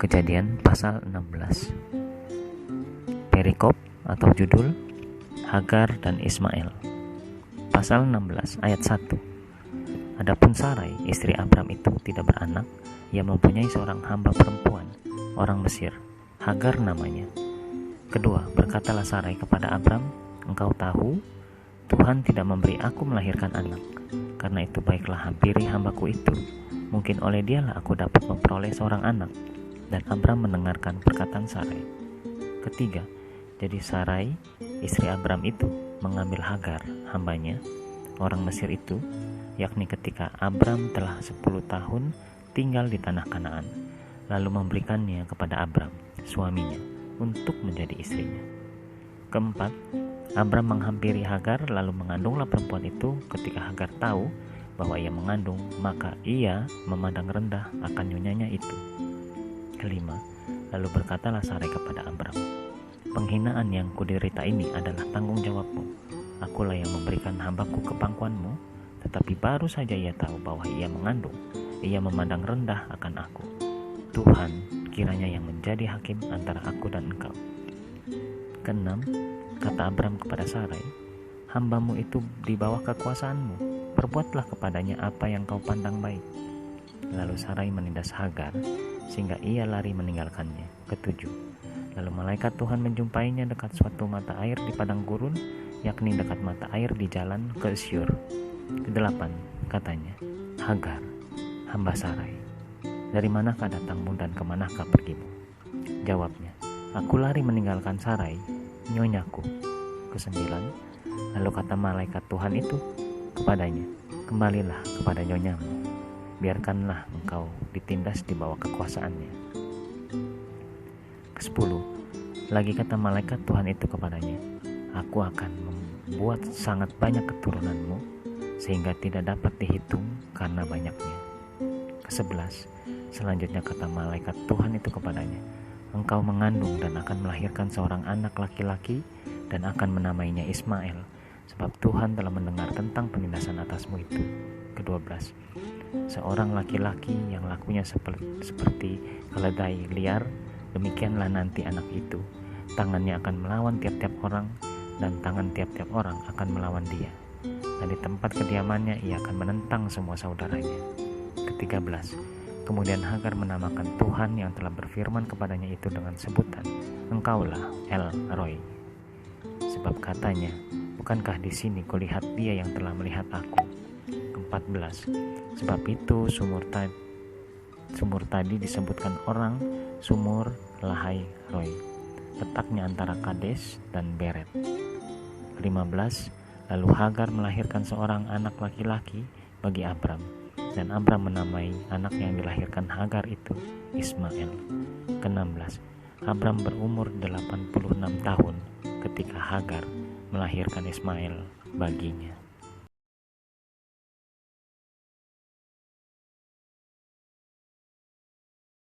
Kejadian pasal 16. Perikop atau judul Hagar dan Ismail. Pasal 16 ayat 1. Adapun Sarai, istri Abram itu tidak beranak. Ia mempunyai seorang hamba perempuan, orang Mesir, Hagar namanya. Kedua, berkatalah Sarai kepada Abram, engkau tahu, Tuhan tidak memberi aku melahirkan anak. Karena itu baiklah hampiri hambaku itu. Mungkin oleh dialah aku dapat memperoleh seorang anak. Dan Abram mendengarkan perkataan Sarai. Ketiga, jadi Sarai, istri Abram itu mengambil Hagar, hambanya, orang Mesir itu, yakni ketika Abram telah 10 tahun tinggal di tanah Kanaan, lalu memberikannya kepada Abram, suaminya, untuk menjadi istrinya. Keempat, Abram menghampiri Hagar lalu mengandunglah perempuan itu. Ketika Hagar tahu bahwa ia mengandung, maka ia memandang rendah akan nyonyanya itu. Kelima, lalu berkatalah Sarai kepada Abram, penghinaan yang kuderita ini adalah tanggung jawabmu. Akulah yang memberikan hambaku ke pangkuanmu, tetapi baru saja ia tahu bahwa ia mengandung, ia memandang rendah akan aku. Tuhan kiranya yang menjadi hakim antara aku dan engkau. Keenam, kata Abram kepada Sarai, hambamu itu di bawah kekuasaanmu, perbuatlah kepadanya apa yang kau pandang baik. Lalu Sarai menindas Hagar sehingga ia lari meninggalkannya. Ketujuh, lalu malaikat Tuhan menjumpainya dekat suatu mata air di padang gurun, yakni dekat mata air di jalan ke Syur. Kedelapan, katanya, Hagar, hamba Sarai, dari manakah datangmu dan kemanakah pergimu? Jawabnya, aku lari meninggalkan Sarai, nyonyaku. Kesembilan, lalu kata malaikat Tuhan itu kepadanya, kembalilah kepada nyonyamu, biarkanlah engkau ditindas di bawah kekuasaannya. Kesepuluh, lagi kata malaikat Tuhan itu kepadanya, aku akan membuat sangat banyak keturunanmu, sehingga tidak dapat dihitung karena banyaknya. Kesebelas, selanjutnya kata malaikat Tuhan itu kepadanya, engkau mengandung dan akan melahirkan seorang anak laki-laki dan akan menamainya Ismail, sebab Tuhan telah mendengar tentang penindasan atasmu itu. Kedua-belas, seorang laki-laki yang lakunya seperti keledai liar, demikianlah nanti anak itu. Tangannya akan melawan tiap-tiap orang, dan tangan tiap-tiap orang akan melawan dia. Dan di tempat kediamannya ia akan menentang semua saudaranya. Ke-13, kemudian Hagar menamakan Tuhan yang telah berfirman kepadanya itu dengan sebutan, engkaulah El Roi. Sebab katanya, bukankah di sini kulihat dia yang telah melihat aku. Ke-14, sebab itu sumur tadi disebutkan orang sumur Lahai Roi, letaknya antara Kades dan Beret. 15, lalu Hagar melahirkan seorang anak laki-laki bagi Abram, dan Abram menamai anak yang dilahirkan Hagar itu Ismail. Ke-16, Abram berumur 86 tahun ketika Hagar melahirkan Ismail baginya.